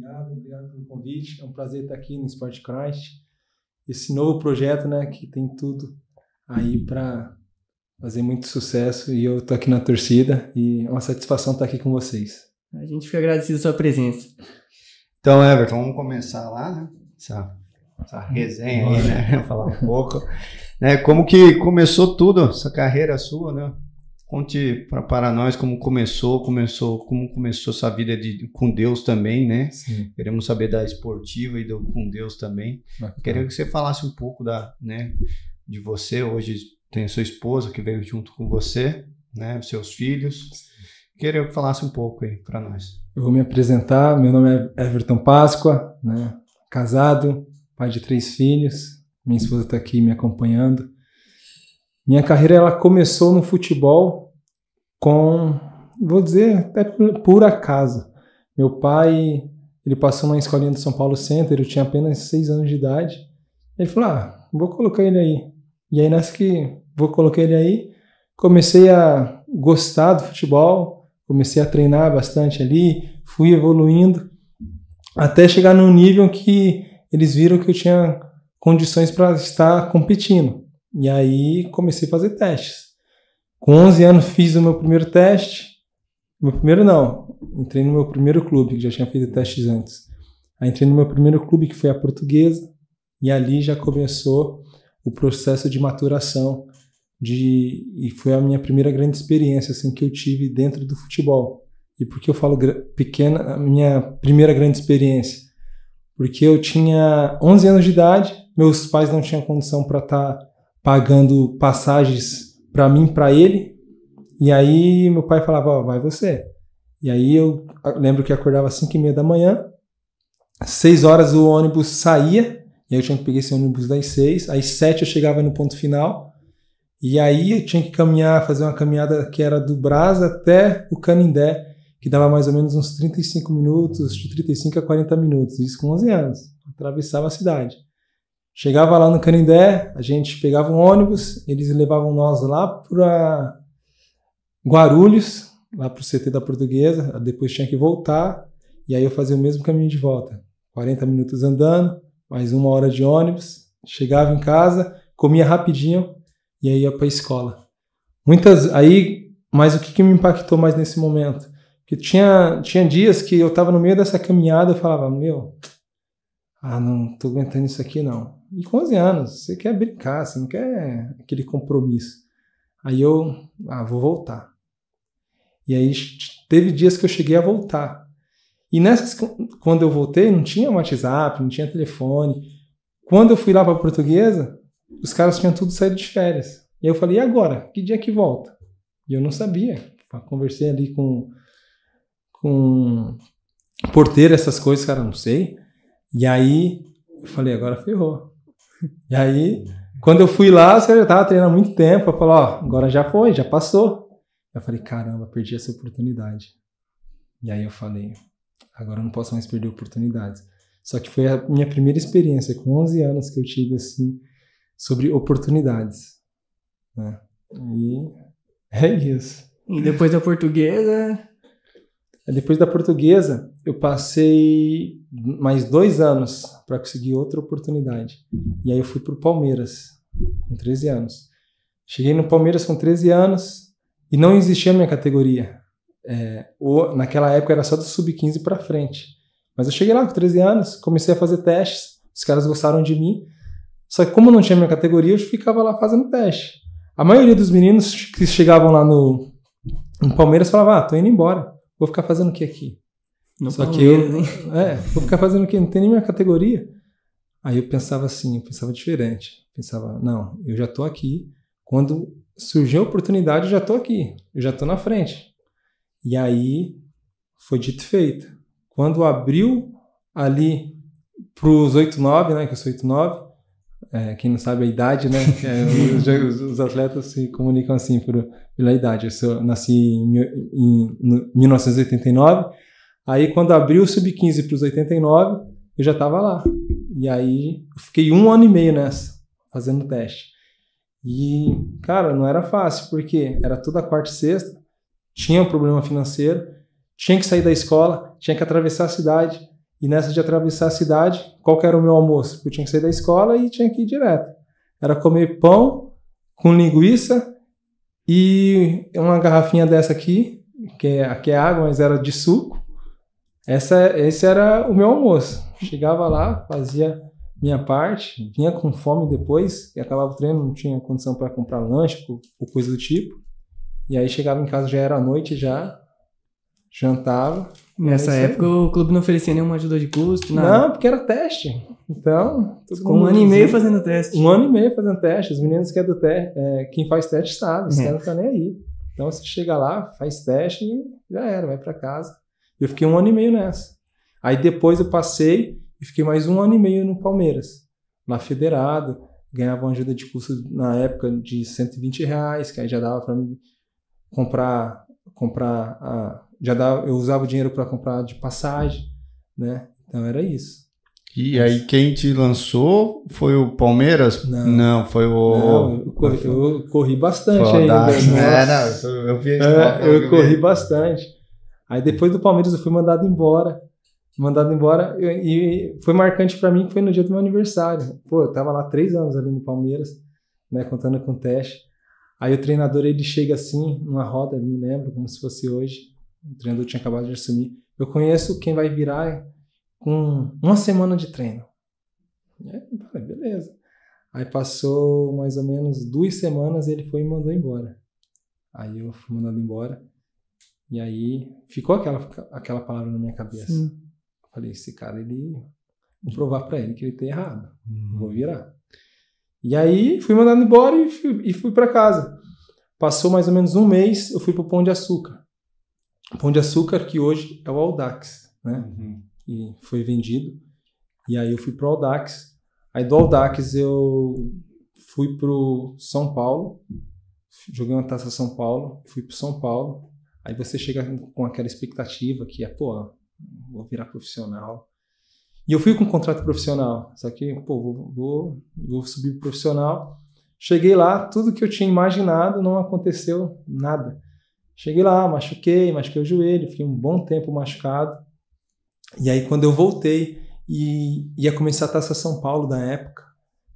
Obrigado pelo convite. É um prazer estar aqui no Sport Christ. Esse novo projeto, né, que tem tudo aí para fazer muito sucesso, e eu tô aqui na torcida e é uma satisfação estar aqui com vocês. A gente fica agradecido a sua presença. Então, Everton, vamos começar lá, né? Essa resenha aí, né? Falar um pouco. Como que começou tudo, essa carreira sua, né? Conte para nós como começou essa vida com Deus também, né? Sim. Queremos saber da esportiva e com Deus também. Queria que você falasse um pouco de você. Hoje tem a sua esposa que veio junto com você, né? Os seus filhos. Queria que falasse um pouco aí para nós. Eu vou me apresentar. Meu nome é Everton Páscoa, né? Casado, pai de 3 filhos. Minha esposa está aqui me acompanhando. Minha carreira ela começou no futebol vou dizer, até por acaso. Meu pai, ele passou numa escolinha do São Paulo Center, eu tinha apenas 6 anos de idade. Ele falou, vou colocar ele aí. E aí nessa que vou colocar ele aí, comecei a gostar do futebol, comecei a treinar bastante ali, fui evoluindo, até chegar num nível que eles viram que eu tinha condições para estar competindo. E aí comecei a fazer testes. Com 11 anos fiz o meu primeiro teste. Entrei no meu primeiro clube, que já tinha feito testes antes. Aí entrei no meu primeiro clube, que foi a Portuguesa, e ali já começou o processo de maturação, e foi a minha primeira grande experiência assim, que eu tive dentro do futebol. E por que eu falo pequena, a minha primeira grande experiência? Porque eu tinha 11 anos de idade, meus pais não tinham condição para estar pagando passagens para mim, para ele, e aí meu pai falava, vai você. E aí eu lembro que acordava às 5h30 da manhã, 6 horas o ônibus saía, e aí eu tinha que pegar esse ônibus das 6, às 7 eu chegava no ponto final, e aí eu tinha que fazer uma caminhada que era do Brás até o Canindé, que dava mais ou menos uns 35 minutos, de 35 a 40 minutos, isso com 11 anos, atravessava a cidade. Chegava lá no Canindé, a gente pegava um ônibus, eles levavam nós lá para Guarulhos, lá para o CT da Portuguesa, depois tinha que voltar, e aí eu fazia o mesmo caminho de volta. 40 minutos andando, mais 1 hora de ônibus, chegava em casa, comia rapidinho, e aí ia para a escola. Mas o que me impactou mais nesse momento? Porque tinha dias que eu estava no meio dessa caminhada, eu falava, não tô aguentando isso aqui não. E com 11 anos, você quer brincar, você não quer aquele compromisso. Aí eu, vou voltar. E aí teve dias que eu cheguei a voltar. E quando eu voltei, não tinha WhatsApp, não tinha telefone. Quando eu fui lá para a Portuguesa, os caras tinham tudo saído de férias. E aí eu falei, e agora? Que dia que volta? E eu não sabia. Conversei ali com o porteiro, essas coisas, cara, não sei. E aí eu falei, agora ferrou. E aí, quando eu fui lá, você já estava treinando há muito tempo. Eu falei, agora já foi, já passou. Eu falei, caramba, perdi essa oportunidade. E aí eu falei, agora eu não posso mais perder oportunidades. Só que foi a minha primeira experiência, com 11 anos, que eu tive, assim, sobre oportunidades. Né? E é isso. E depois da Portuguesa... Depois da Portuguesa, eu passei mais 2 anos para conseguir outra oportunidade. E aí eu fui para o Palmeiras, com 13 anos. Cheguei no Palmeiras com 13 anos e não existia a minha categoria. Naquela época era só do sub-15 para frente. Mas eu cheguei lá com 13 anos, comecei a fazer testes, os caras gostaram de mim. Só que como não tinha minha categoria, eu ficava lá fazendo teste. A maioria dos meninos que chegavam lá no Palmeiras falava, tô indo embora. Vou ficar fazendo o que aqui? Só que vou ficar fazendo o que? Não tem nem minha categoria. Aí eu pensava assim, eu pensava diferente. Pensava, não, eu já tô aqui. Quando surgiu a oportunidade, eu já tô aqui. Eu já tô na frente. E aí foi dito e feito. Quando abriu ali pros 8-9, né? Que eu sou 8-9. Quem não sabe a idade, né? Os atletas se comunicam assim pela idade. Eu nasci em 1989. Aí quando abriu o sub-15 para os 89, eu já estava lá. E aí eu fiquei 1 ano e meio nessa, fazendo teste. E, cara, não era fácil, porque era toda quarta e sexta, tinha um problema financeiro, tinha que sair da escola, tinha que atravessar a cidade. E nessa de atravessar a cidade, qual que era o meu almoço? Porque eu tinha que sair da escola e tinha que ir direto. Era comer pão com linguiça e uma garrafinha dessa aqui, que é água, mas era de suco. Esse era o meu almoço. Chegava lá, fazia minha parte, vinha com fome depois, e acabava o treino, não tinha condição para comprar lanche ou coisa do tipo. E aí chegava em casa, já era noite, já jantava. Nessa época o clube não oferecia nenhuma ajuda de custo, nada. Não, porque era teste. Então, ficou 1 ano e meio fazendo teste. 1 ano e meio fazendo teste. Os meninos que é do teste, quem faz teste sabe, os caras não estão nem aí. Então você chega lá, faz teste e já era, vai para casa. Eu fiquei 1 ano e meio nessa. Aí depois eu passei e fiquei mais 1 ano e meio no Palmeiras, lá federado. Ganhava uma ajuda de custo na época de R$120, que aí já dava para mim comprar eu usava o dinheiro para comprar de passagem, né? Então era isso. E aí quem te lançou foi o Palmeiras? Não, foi o... Não, eu corri bastante ainda. Eu vi eu corri bastante. Aí depois do Palmeiras eu fui mandado embora. E foi marcante para mim que foi no dia do meu aniversário. Pô, eu tava lá 3 anos ali no Palmeiras, né, contando com o teste. Aí o treinador, ele chega assim, numa roda, me lembro, como se fosse hoje. O treinador tinha acabado de assumir. Eu conheço quem vai virar com 1 semana de treino. Eu falei, beleza. Aí passou mais ou menos 2 semanas, ele foi e me mandou embora. Aí eu fui mandado embora. E aí ficou aquela palavra na minha cabeça. Eu falei, esse cara, vou provar pra ele que ele tá errado. Vou virar. E aí fui mandado embora e fui para casa. Passou mais ou menos 1 mês, eu fui pro Pão de Açúcar. Pão de Açúcar, que hoje é o Audax, né? E foi vendido. E aí eu fui pro Audax. Aí do Audax eu fui pro São Paulo. Joguei uma Taça São Paulo. Fui pro São Paulo. Aí você chega com aquela expectativa que é, pô, vou virar profissional. E eu fui com um contrato profissional, só que, pô, vou subir pro profissional. Cheguei lá, tudo que eu tinha imaginado não aconteceu nada. Cheguei lá, machuquei o joelho, fiquei um bom tempo machucado. E aí quando eu voltei, ia começar a Taça São Paulo da época,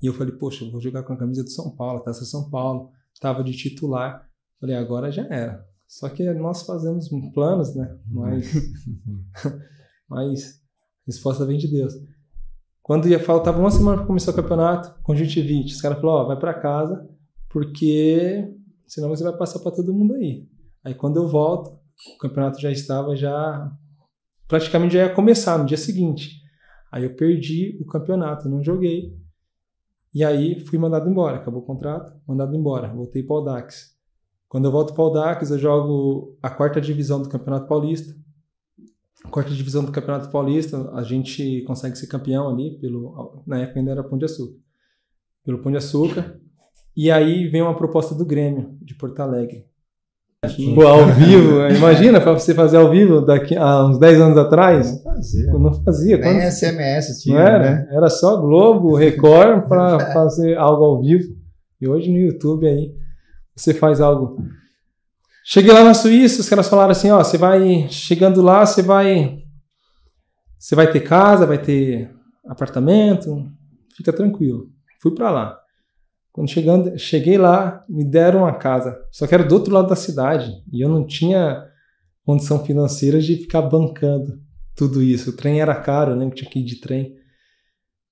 e eu falei, poxa, eu vou jogar com a camisa do São Paulo, Taça São Paulo, tava de titular. Falei, agora já era. Só que nós fazemos planos, né? Mas a resposta vem de Deus. Quando faltava 1 semana para começar o campeonato, conjuntivite, os caras falaram, vai para casa, porque senão você vai passar para todo mundo aí. Aí quando eu volto, o campeonato já estava, praticamente já ia começar no dia seguinte. Aí eu perdi o campeonato, não joguei. E aí fui mandado embora, acabou o contrato, mandado embora, voltei para o Audax. Quando eu volto para o Audax, eu jogo a 4ª divisão do Campeonato Paulista. A 4ª divisão do Campeonato Paulista, a gente consegue ser campeão ali, na época ainda era Pão de Açúcar. Pelo Pão de Açúcar. E aí vem uma proposta do Grêmio, de Porto Alegre. Pô, ao vivo, imagina para você fazer ao vivo há uns 10 anos atrás. Não fazia. Nem SMS tinha, não era, né? Era só Globo, Record para fazer algo ao vivo. E hoje no YouTube aí você faz algo. Cheguei lá na Suíça, os caras falaram assim, ó, você vai, chegando lá, você vai ter casa, vai ter apartamento, fica tranquilo. Fui para lá. Quando cheguei lá, me deram uma casa, só que era do outro lado da cidade, e eu não tinha condição financeira de ficar bancando tudo isso. O trem era caro, eu lembro que tinha que ir de trem.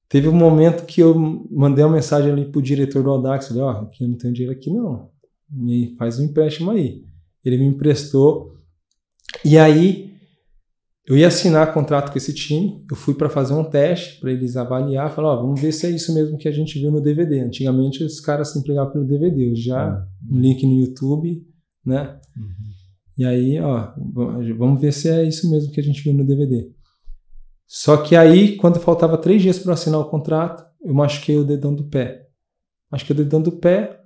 Teve um momento que eu mandei uma mensagem ali pro diretor do Audax, falei, ó, aqui eu não tenho dinheiro aqui não, me faz um empréstimo aí. Ele me emprestou, e aí eu ia assinar contrato com esse time, eu fui para fazer um teste, para eles avaliar, falar, ó, vamos ver se é isso mesmo que a gente viu no DVD. Antigamente os caras se empregavam pelo DVD, hoje já um link no YouTube, né? E aí, ó, vamos ver se é isso mesmo que a gente viu no DVD. Só que aí, quando faltava 3 dias para assinar o contrato, eu machuquei o dedão do pé. Machuquei o dedão do pé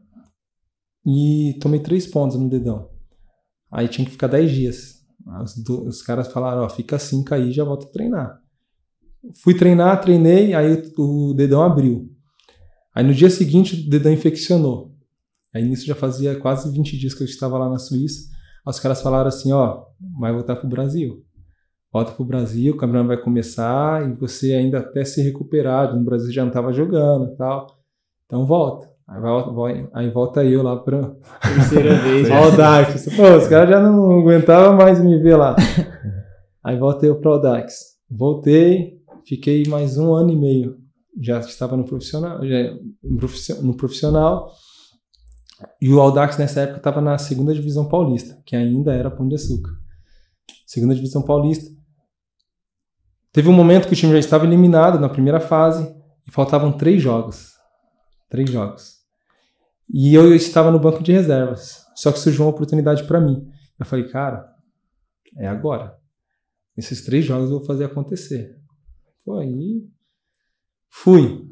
e tomei 3 pontos no dedão. Aí tinha que ficar 10 dias. Os caras falaram, ó, fica 5 aí, já volta a treinar. Fui treinar, treinei, aí o dedão abriu. Aí no dia seguinte o dedão infeccionou. Aí nisso já fazia quase 20 dias que eu estava lá na Suíça. Aí os caras falaram assim, ó, vai voltar pro Brasil. volta pro Brasil, o campeonato vai começar e você ainda até se recuperar, no Brasil já não estava jogando e tal. Então volta. Aí volta eu lá pra Terceira vez. Audax. Pô, os caras já não aguentavam mais me ver lá. Aí voltei eu pro Audax. Voltei, fiquei mais 1 ano e meio. Já estava no profissional. No profissional. E o Audax nessa época estava na 2ª Divisão Paulista, que ainda era Pão de Açúcar. 2ª Divisão Paulista. Teve um momento que o time já estava eliminado na primeira fase e faltavam 3 jogos. 3 jogos. E eu estava no banco de reservas. Só que surgiu uma oportunidade para mim. Eu falei, cara, é agora. Esses 3 jogos eu vou fazer acontecer. Pô, aí fui.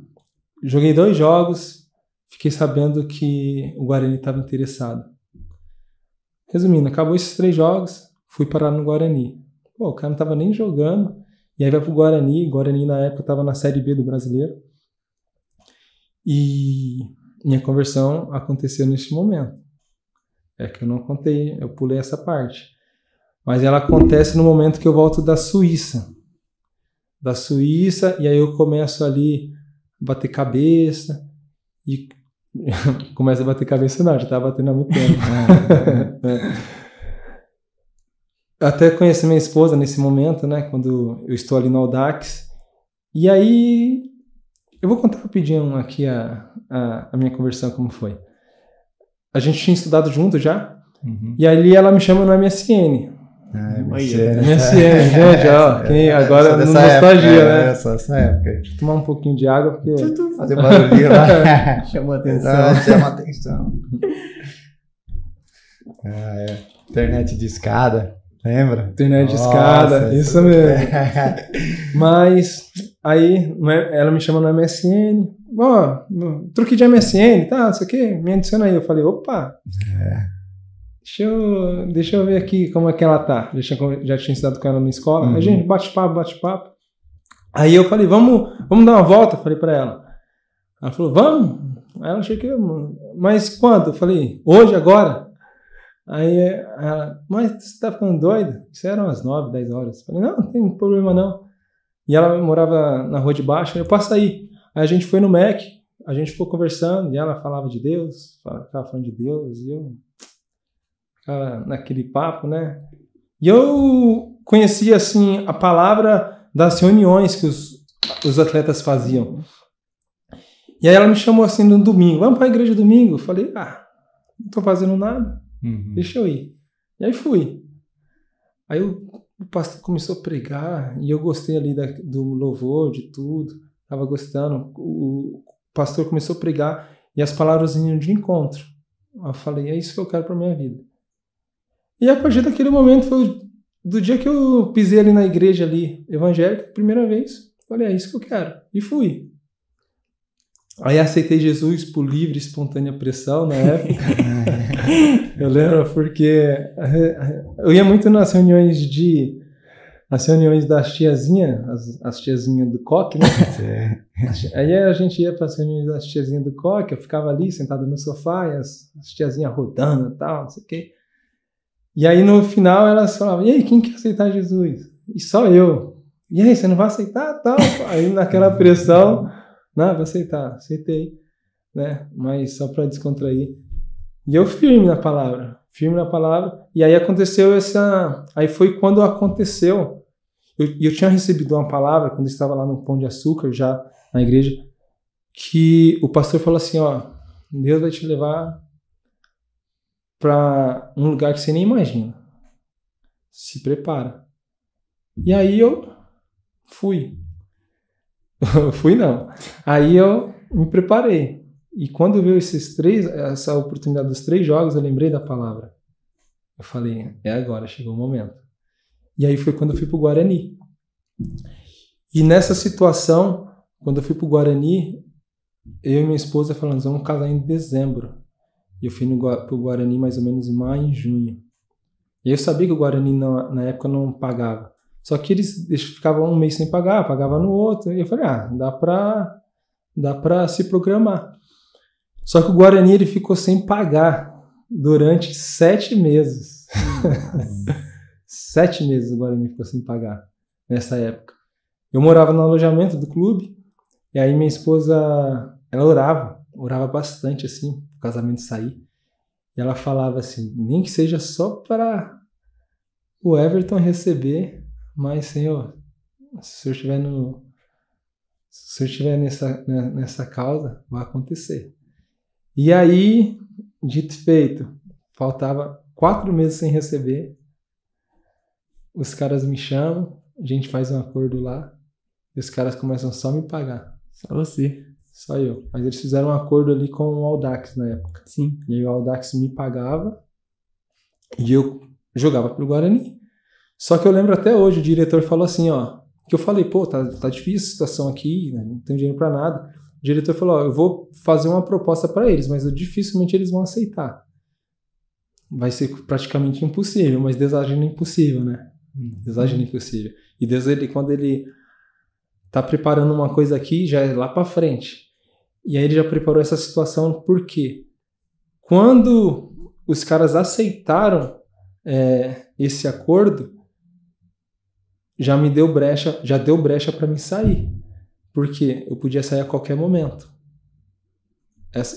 Joguei 2 jogos. Fiquei sabendo que o Guarani estava interessado. Resumindo, acabou esses 3 jogos. Fui parar no Guarani. Pô, o cara não estava nem jogando. E aí vai pro Guarani. Guarani na época estava na Série B do Brasileiro. E minha conversão aconteceu nesse momento. É que eu não contei, eu pulei essa parte. Mas ela acontece no momento que eu volto da Suíça. E aí eu começo ali a bater cabeça. E começa a bater cabeça não, já estava batendo há muito tempo. Até conheci minha esposa nesse momento, né? Quando eu estou ali no Audax. E aí eu vou contar rapidinho aqui a minha conversão, como foi. A gente tinha estudado junto já, e ali ela me chama no MSN. MSN, gente, ó, quem agora no nostalgia, né? Essa época. Deixa eu tomar um pouquinho de água, porque... Fazer barulhinho lá. Chama atenção. Chama atenção. Internet de escada, lembra? Internet de escada, isso mesmo. Mas... Aí ela me chama no MSN, truque de MSN, tá, isso aqui, me adiciona aí. Eu falei, opa, deixa eu ver aqui como é que ela tá. Já tinha estudado com ela na escola. Aí, gente, bate-papo. Aí eu falei, vamos dar uma volta, falei pra ela. Ela falou, vamos. Aí ela achei que, mas quando? Eu falei, hoje, agora. Aí ela, mas você tá ficando doido? Isso eram umas 9, 10 horas. Eu falei, não tem problema não. E ela morava na rua de baixo, eu passo aí. Aí a gente foi no Mac, a gente ficou conversando, e ela falava de Deus, ficava falando de Deus, e eu ficava naquele papo, né? E eu conhecia, assim, a palavra das reuniões que os atletas faziam. E aí ela me chamou, assim, no domingo, vamos para a igreja domingo? Eu falei, não tô fazendo nada, deixa eu ir. E aí fui. Aí o pastor começou a pregar e eu gostei ali do louvor, de tudo, estava gostando. O pastor começou a pregar e as palavras vinham de encontro. Eu falei, é isso que eu quero para minha vida. E a partir daquele momento, foi do dia que eu pisei ali na igreja ali, evangélica, primeira vez, falei, é isso que eu quero. E fui. Aí aceitei Jesus por livre e espontânea pressão na época. Eu lembro porque eu ia muito nas reuniões das tiazinhas, as tiazinhas do coque, né? Aí a gente ia para as reuniões das tiazinhas do coque, eu ficava ali sentado no sofá e as tiazinhas rodando e tal, não sei o quê. E aí no final elas falavam, e aí, quem quer aceitar Jesus? E só eu. E aí, você não vai aceitar? Tal. Aí naquela pressão... Não, vou aceitar, aceitei, né? Mas só para descontrair. E eu firme na palavra, e aí aconteceu aí foi quando aconteceu, eu tinha recebido uma palavra, quando eu estava lá no Pão de Açúcar, já na igreja, que o pastor falou assim, ó, Deus vai te levar para um lugar que você nem imagina, se prepara. E aí eu fui. Não. Aí eu me preparei. E quando veio essa oportunidade dos 3 jogos, eu lembrei da palavra. Eu falei, é agora, chegou o momento. E aí foi quando eu fui pro Guarani. E nessa situação, quando eu fui pro Guarani, eu e minha esposa falamos, vamos casar em dezembro. E eu fui pro Guarani mais ou menos em maio e junho. E eu sabia que o Guarani na época não pagava. Só que eles ficavam um mês sem pagar, pagava no outro. E eu falei, dá pra se programar. Só que o Guarani ele ficou sem pagar durante 7 meses. 7 meses o Guarani ficou sem pagar. nessa época. Eu morava no alojamento do clube, e aí minha esposa, ela orava bastante, assim, o casamento sair. E ela falava assim, nem que seja só para o Everton receber, mas, Senhor, se o Senhor estiver nessa causa, vai acontecer. E aí, dito e feito, faltava 4 meses sem receber, os caras me chamam, a gente faz um acordo lá, e os caras começam só a me pagar. Só você. Só eu. Mas eles fizeram um acordo ali com o Audax na época. Sim. E aí o Audax me pagava e eu jogava pro Guarani. Só que eu lembro até hoje, o diretor falou assim, ó, que eu falei, pô, tá difícil a situação aqui, né, não tenho dinheiro pra nada. O diretor falou, ó, eu vou fazer uma proposta pra eles, mas dificilmente eles vão aceitar. Vai ser praticamente impossível, mas Deus age no impossível, né? Deus age no impossível. E Deus, quando ele tá preparando uma coisa aqui, já é lá pra frente. E aí ele já preparou essa situação, por quê? Quando os caras aceitaram esse acordo, já deu brecha para mim sair. Porque eu podia sair a qualquer momento.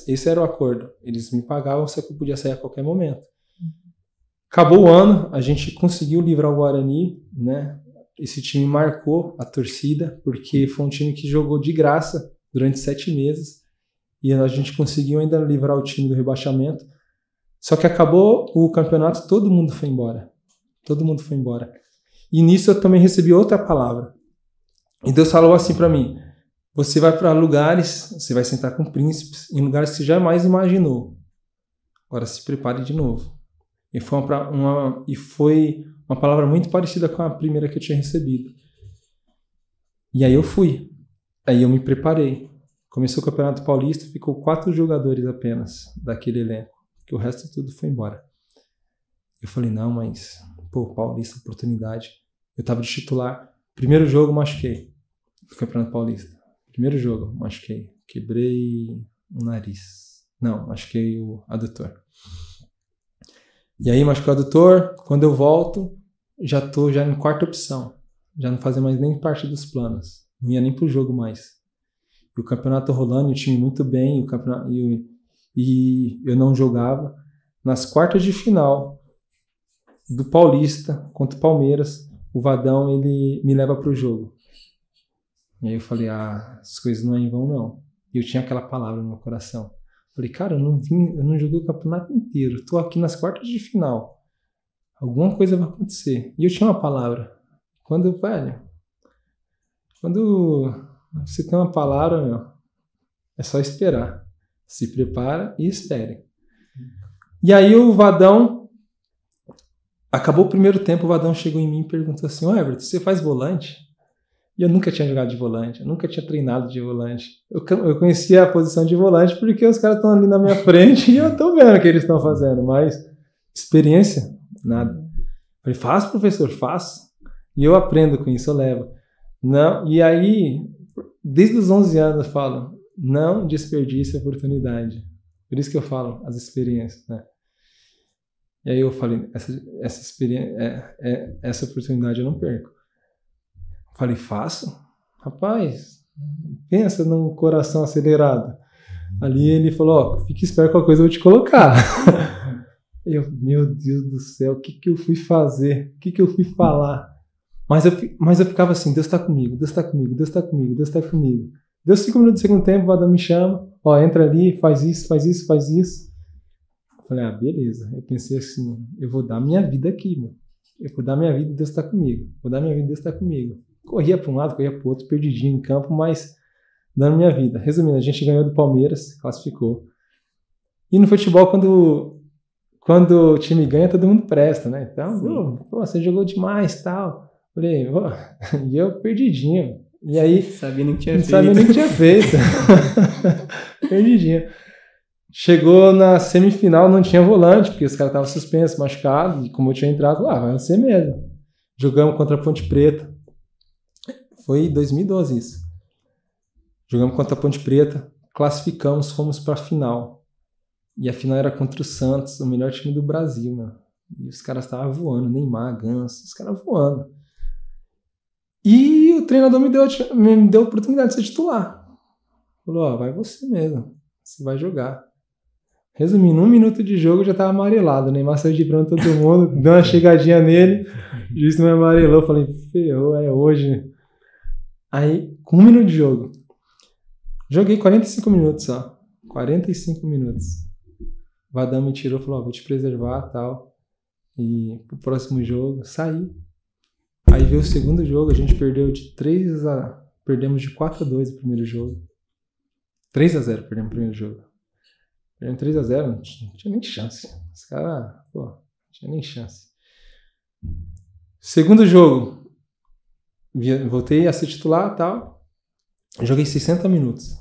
Esse era o acordo. Eles me pagavam, só que eu podia sair a qualquer momento. Acabou o ano, a gente conseguiu livrar o Guarani, né? Esse time marcou a torcida, porque foi um time que jogou de graça durante 7 meses, e a gente conseguiu ainda livrar o time do rebaixamento. Só que acabou o campeonato, todo mundo foi embora. Todo mundo foi embora. E nisso eu também recebi outra palavra. E Deus falou assim para mim, você vai para lugares, você vai sentar com príncipes, em lugares que você jamais imaginou. Agora se prepare de novo. E foi uma palavra muito parecida com a primeira que eu tinha recebido. E aí eu fui. Aí eu me preparei. Começou o Campeonato Paulista, ficou 4 jogadores apenas daquele elenco, que o resto tudo foi embora. Eu falei, não, mas, pô, Paulista, oportunidade. Eu tava de titular. Primeiro jogo, machuquei. Do Campeonato Paulista. Primeiro jogo, machuquei. Quebrei o nariz. Não, machuquei o adutor. E aí, machuquei o adutor. Quando eu volto, já tô em quarta opção. Já não fazia mais nem parte dos planos. Não ia nem pro jogo mais. E o campeonato rolando, o time muito bem, e eu não jogava. Nas quartas de final do Paulista contra o Palmeiras, o Vadão ele me leva pro jogo. E aí eu falei, as coisas não é em vão não. E eu tinha aquela palavra no meu coração. Falei, cara, eu não joguei o campeonato inteiro, tô aqui nas quartas de final. Alguma coisa vai acontecer. E eu tinha uma palavra. Quando você tem uma palavra, meu, é só esperar. Se prepara e espere. E aí o Vadão, acabou o primeiro tempo, o Vadão chegou em mim e perguntou assim, Everton, você faz volante? E eu nunca tinha jogado de volante, eu nunca tinha treinado de volante. Eu conhecia a posição de volante porque os caras estão ali na minha frente e eu tô vendo o que eles estão fazendo, mas experiência, nada. Eu falei, faço, professor, faço. E eu aprendo com isso, eu levo. Não, e aí, desde os 11 anos eu falo, não desperdice a oportunidade. Por isso que eu falo as experiências, né? E aí eu falei, essa experiência, essa oportunidade eu não perco. Eu falei, faço? Rapaz, pensa num coração acelerado. Ali ele falou, fique esperto, qualquer coisa eu vou te colocar. Eu, meu Deus do céu, o que eu fui fazer? O que eu fui falar? Mas eu ficava assim, Deus tá comigo, Deus tá comigo, Deus tá comigo, Deus tá comigo. Deu 5 minutos do segundo tempo, o Vadão me chama, entra ali, faz isso, faz isso, faz isso. Eu falei, beleza. Eu pensei assim, eu vou dar minha vida aqui, mano. Eu vou dar minha vida e Deus tá comigo. Vou dar minha vida e Deus tá comigo. Corria para um lado, corria pro outro, perdidinho em campo, mas dando minha vida. Resumindo, a gente ganhou do Palmeiras, classificou. E no futebol, quando o time ganha, todo mundo presta, né? Então, você jogou demais, tal. Falei, e eu perdidinho. E aí, sabia nem que tinha feito. Perdidinho. Chegou na semifinal, não tinha volante, porque os caras estavam suspensos, machucados, e como eu tinha entrado, vai ser mesmo. Jogamos contra a Ponte Preta. Foi em 2012 isso. Jogamos contra a Ponte Preta, classificamos, fomos para a final. E a final era contra o Santos, o melhor time do Brasil, né? E os caras estavam voando, Neymar, Ganso, os caras voando. E o treinador me deu a oportunidade de ser titular. Falou, ó, vai você mesmo. Você vai jogar. Resumindo, 1 minuto de jogo já tava amarelado. O Neymar saiu de pronto todo mundo, deu uma chegadinha nele, o juiz não me amarelou. Eu falei, ferrou, é hoje. Aí, com 1 minuto de jogo, joguei 45 minutos só. 45 minutos. O Vadão me tirou e falou, ó, vou te preservar e tal. E pro próximo jogo, saí. Aí veio o segundo jogo, a gente perdeu perdemos de 4-2 o primeiro jogo. 3-0 perdemos o primeiro jogo. Perdemos 3-0, não tinha nem chance. Os caras, pô, não tinha nem chance. Segundo jogo, voltei a ser titular e tal. Joguei 60 minutos.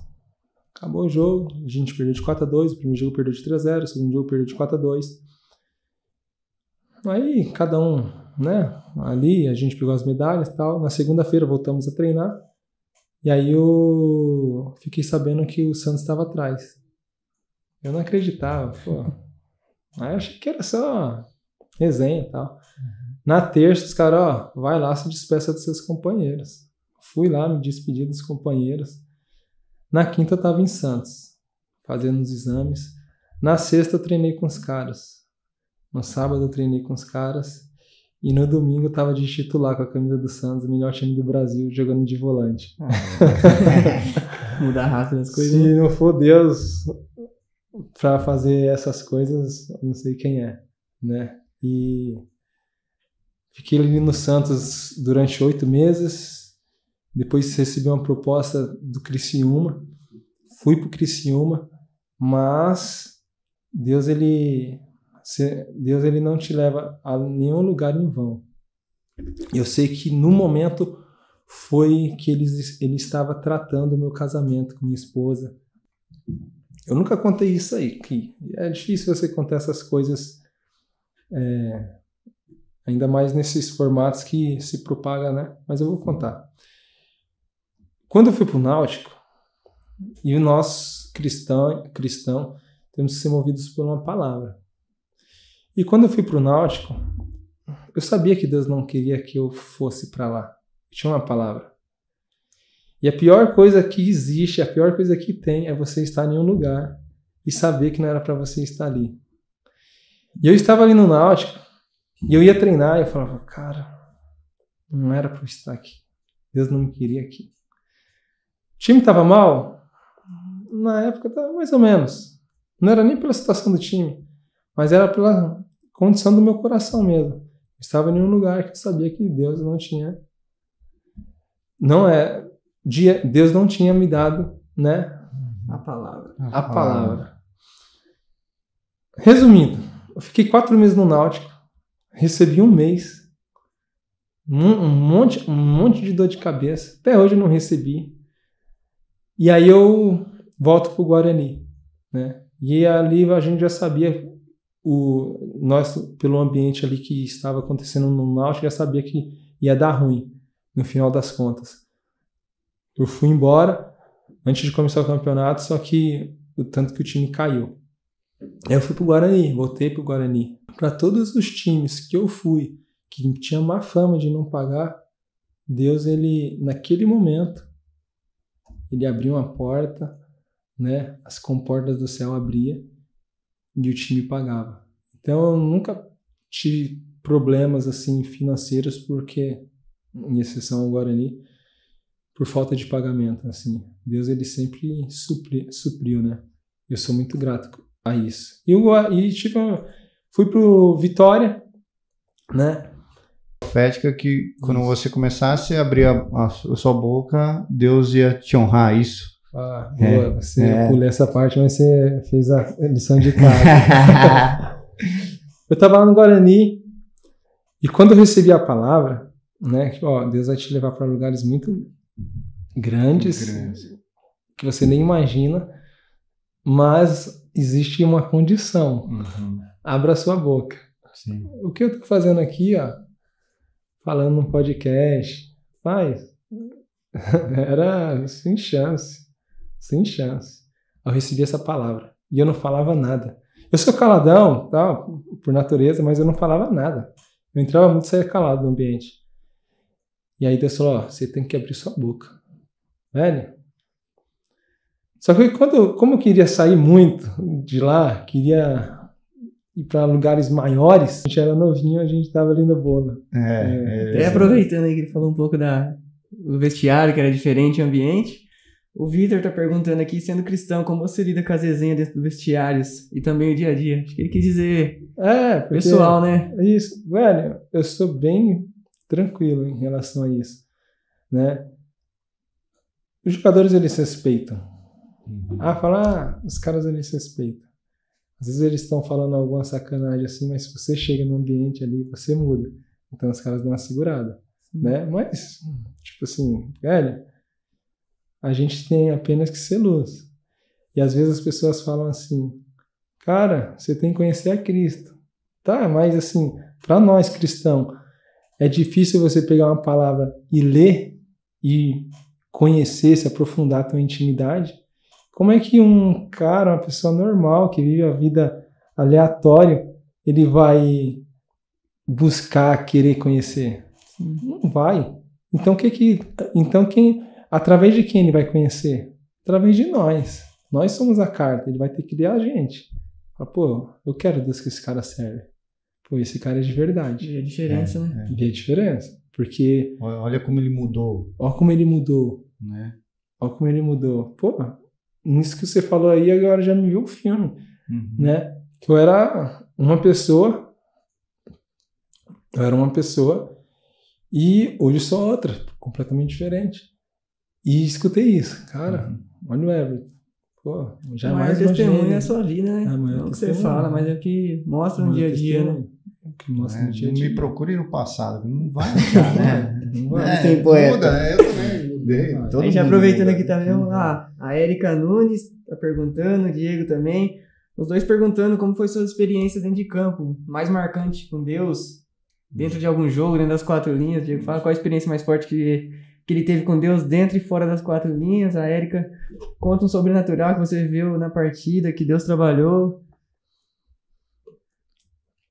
Acabou o jogo, a gente perdeu de 4-2, o primeiro jogo perdeu de 3-0, o segundo jogo perdeu de 4-2. Aí, cada um, né, ali a gente pegou as medalhas e tal. Na segunda-feira voltamos a treinar. E aí eu fiquei sabendo que o Santos estava atrás. Eu não acreditava, pô. Aí eu achei que era só resenha e tal. Na terça, os caras, ó, vai lá, se despeça dos seus companheiros. Fui lá, me despedi dos companheiros. Na quinta eu tava em Santos, fazendo os exames. Na sexta eu treinei com os caras. No sábado eu treinei com os caras. E no domingo eu tava de titular com a camisa do Santos, o melhor time do Brasil, jogando de volante. Mudar rápido as coisas. Se não for Deus pra fazer essas coisas, eu não sei quem é, né? E fiquei ali no Santos durante 8 meses. Depois recebi uma proposta do Criciúma. Fui pro Criciúma, mas Deus ele não te leva a nenhum lugar em vão. Eu sei que no momento foi que ele estava tratando o meu casamento com minha esposa. Eu nunca contei isso aí, que é difícil você contar essas coisas, ainda mais nesses formatos que se propaga, né? Mas eu vou contar. Quando eu fui para o Náutico, e nós cristão temos que ser movidos por uma palavra. E quando eu fui para o Náutico, eu sabia que Deus não queria que eu fosse para lá. Tinha uma palavra. E a pior coisa que existe, a pior coisa que tem é você estar em um lugar e saber que não era para você estar ali. E eu estava ali no Náutico e eu ia treinar e eu falava, cara, não era para eu estar aqui. Deus não me queria aqui. O time estava mal? Na época estava mais ou menos. Não era nem pela situação do time, mas era pela condição do meu coração mesmo. Eu estava em um lugar que eu sabia que Deus não tinha... Deus não tinha me dado, né? A palavra. A palavra. Resumindo, eu fiquei 4 meses no Náutico, recebi 1 mês, um monte de dor de cabeça. Até hoje eu não recebi. E aí eu volto pro Guarani, né? E ali a gente já sabia, nós, pelo ambiente ali que estava acontecendo no Náutico, já sabia que ia dar ruim, no final das contas. Eu fui embora antes de começar o campeonato, só que o tanto que o time caiu. Aí eu fui pro Guarani, voltei pro Guarani. Para todos os times que eu fui, que tinha má fama de não pagar, Deus, ele, naquele momento, ele abriu uma porta, né? As comportas do céu abriam e o time pagava. Então eu nunca tive problemas assim financeiros, porque, em exceção ao Guarani, por falta de pagamento, assim. Deus, ele sempre supriu, né? Eu sou muito grato a isso. Fui pro Vitória, né? Profética que quando você começasse a abrir a sua boca, Deus ia te honrar, isso? Ah, boa, eu pulei essa parte, mas você fez a lição de casa. Eu tava lá no Guarani, e quando eu recebi a palavra, né, que ó, Deus vai te levar para lugares muito grandes, que você nem imagina, mas existe uma condição. Abra sua boca. Sim. O que eu tô fazendo aqui, ó, falando num podcast, era sem chance. Eu recebi essa palavra e eu não falava nada. Eu sou caladão, tal, por natureza, mas eu não falava nada. Eu entrava muito e saía calado no ambiente. E aí Deus falou, ó, você tem que abrir sua boca. Velho. Só que como eu queria sair muito de lá, queria ir para lugares maiores, a gente era novinho, a gente tava ali na bola. Até aproveitando aí que ele falou um pouco do vestiário, que era diferente o ambiente, o Vitor tá perguntando aqui, sendo cristão, como você lida com as resenhas dentro dos vestiários e também o dia a dia? Acho que ele quis dizer pessoal, né? É isso. Velho, eu sou bem tranquilo em relação a isso, né? Os jogadores, eles respeitam. Os caras, eles respeitam. Às vezes eles estão falando alguma sacanagem assim, mas se você chega no ambiente ali, você muda. Então os caras dão uma segurada, né? Mas, tipo assim, velho, a gente tem apenas que ser luz. E às vezes as pessoas falam assim, cara, você tem que conhecer a Cristo. Tá, mas assim, para nós cristãos, é difícil você pegar uma palavra e ler e conhecer, se aprofundar a tua intimidade. Como é que um cara, uma pessoa normal, que vive a vida aleatória, ele vai buscar, querer conhecer? Não vai. Então, através de quem ele vai conhecer? Através de nós. Nós somos a carta, ele vai ter que ler a gente. Fala, pô, eu quero Deus que esse cara serve. Pô, esse cara é de verdade. Vê a diferença, né? Vê a diferença. Porque... Olha como ele mudou. Olha como ele mudou. Né? Olha como ele mudou. Pô, nisso que você falou aí, agora já me viu o filme. Né? Que eu era uma pessoa e hoje sou outra, completamente diferente. E escutei isso. Cara, olha o Everton. Pô, jamais testemunho é a sua vida, né? Não é o que você fala, mas é o que mostra no dia a dia, né? Que mostra no dia a dia. Não me procure no passado, não vai achar, né? Não vai. Sem poeta. Muda, eu também mudei. A gente aproveitando aqui também, a Érica Nunes tá perguntando, o Diego também. Os dois perguntando como foi sua experiência dentro de campo, mais marcante com Deus, dentro de algum jogo, dentro das 4 linhas. O Diego fala qual a experiência mais forte que ele teve com Deus dentro e fora das 4 linhas. A Érica conta um sobrenatural que você viu na partida, que Deus trabalhou.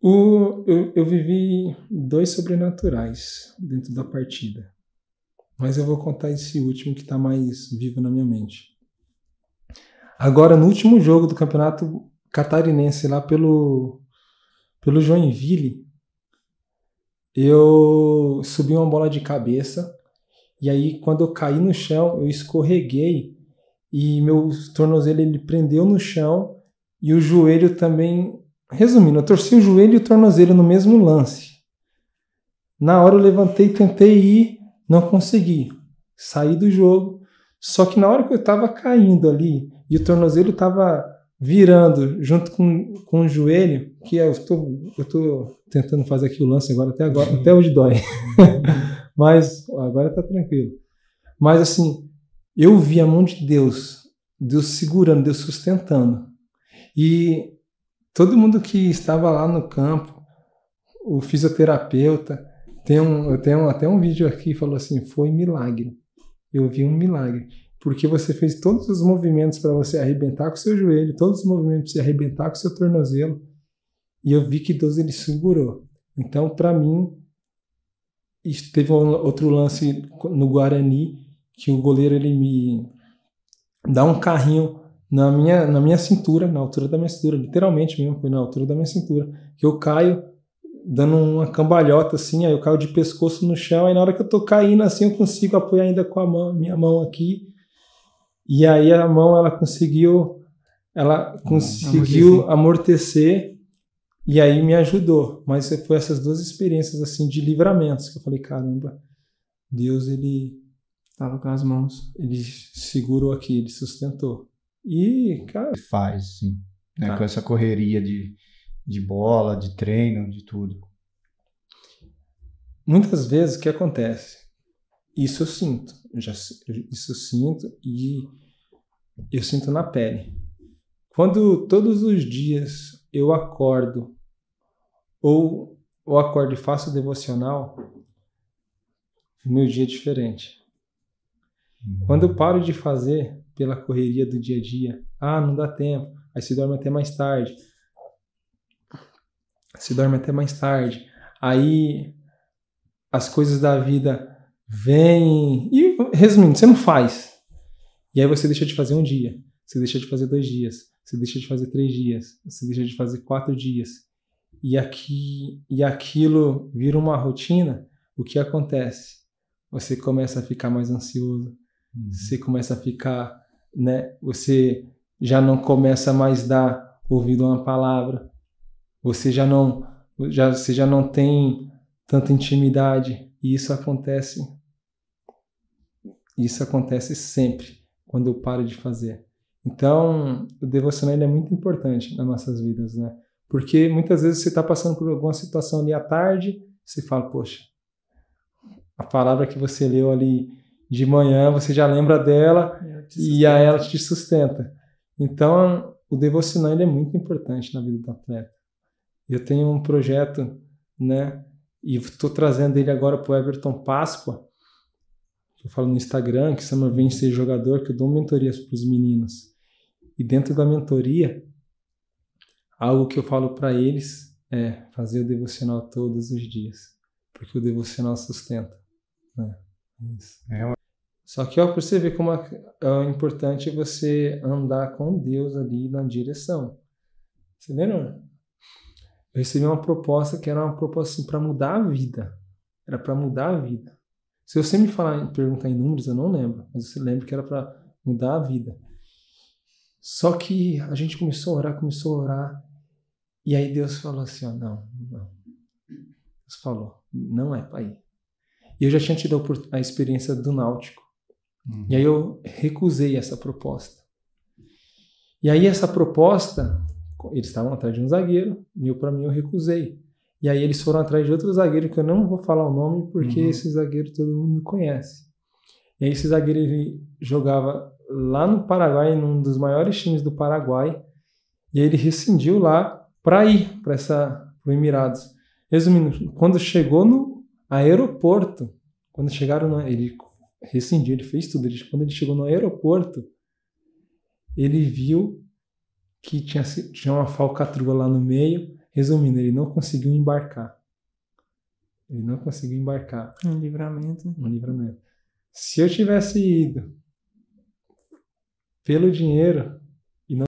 Eu vivi 2 sobrenaturais dentro da partida. Mas eu vou contar esse último que está mais vivo na minha mente. Agora, no último jogo do Campeonato Catarinense, lá pelo Joinville, eu subi uma bola de cabeça. E aí, quando eu caí no chão, eu escorreguei e meu tornozelo ele prendeu no chão e o joelho também... Resumindo, eu torci o joelho e o tornozelo no mesmo lance. Na hora eu levantei, tentei ir, não consegui. Saí do jogo. Só que na hora que eu estava caindo ali e o tornozelo estava virando junto com o joelho, que eu tô tentando fazer aqui o lance até hoje dói. Mas agora tá tranquilo. Mas assim, eu vi a mão de Deus segurando, Deus sustentando. E todo mundo que estava lá no campo, o fisioterapeuta, eu tenho até um vídeo aqui que falou assim, foi milagre. Eu vi um milagre. Porque você fez todos os movimentos para você arrebentar com o seu joelho, todos os movimentos para você arrebentar com o seu tornozelo. E eu vi que Deus ele segurou. Então, para mim, teve outro lance no Guarani, que o goleiro ele me dá um carrinho na minha cintura, na altura da minha cintura, literalmente mesmo, foi na altura da minha cintura, que eu caio dando uma cambalhota assim, aí eu caio de pescoço no chão, aí na hora que eu tô caindo assim, eu consigo apoiar ainda com minha mão aqui, e aí a mão ela conseguiu amortecer, e aí me ajudou. Mas foi essas 2 experiências assim de livramentos que eu falei, caramba, Deus ele estava com as mãos, ele segurou aqui, ele sustentou. E, cara, faz, sim, né? Com essa correria de bola, de treino, de tudo. Muitas vezes o que acontece? Isso eu sinto, isso eu sinto e eu sinto na pele. Quando todos os dias eu acordo ou acordo e faço devocional, o meu dia é diferente. Quando eu paro de fazer pela correria do dia a dia, não dá tempo, aí se dorme até mais tarde. Aí as coisas da vida vem... E, resumindo, você não faz. E aí você deixa de fazer um dia, você deixa de fazer 2 dias, você deixa de fazer 3 dias, você deixa de fazer 4 dias. E aquilo vira uma rotina. O que acontece? Você começa a ficar mais ansioso, você começa a ficar, né? Você já não começa mais a dar ouvido a uma palavra, você já não tem tanta intimidade. E isso acontece sempre quando eu paro de fazer. Então, o devocional ele é muito importante nas nossas vidas, né? Porque muitas vezes você está passando por alguma situação ali à tarde, você fala, poxa, a palavra que você leu ali de manhã, você já lembra dela e aí ela te sustenta. Então, o devocional ele é muito importante na vida do atleta. Eu tenho um projeto, né? E estou trazendo ele agora para o Everton Páscoa, que eu falo no Instagram, que se chama Vem Ser Jogador, que eu dou mentorias para os meninos. E dentro da mentoria, algo que eu falo para eles é fazer o devocional todos os dias, porque o devocional sustenta, né? Isso. Só que para você ver como é importante você andar com Deus ali na direção. Você lembra? Eu recebi uma proposta que era uma proposta assim, para mudar a vida. Era para mudar a vida. Se você me perguntar em números, eu não lembro, mas eu lembro que era para mudar a vida. Só que a gente começou a orar, e aí Deus falou assim, ó, não. Deus falou, não é para ir. E eu já tinha tido a experiência do Náutico. E aí eu recusei essa proposta. E aí essa proposta, eles estavam atrás de um zagueiro, e para mim eu recusei. E aí eles foram atrás de outro zagueiro, que eu não vou falar o nome, porque esse zagueiro todo mundo conhece. E aí esse zagueiro ele jogava lá no Paraguai, num dos maiores times do Paraguai, e aí ele rescindiu lá para ir para o Emirados. Resumindo, quando chegou no aeroporto, ele rescindiu, ele fez tudo. Quando ele chegou no aeroporto, ele viu que tinha uma falcatrua lá no meio. Resumindo, ele não conseguiu embarcar. Um livramento. Um livramento. Se eu tivesse ido pelo dinheiro,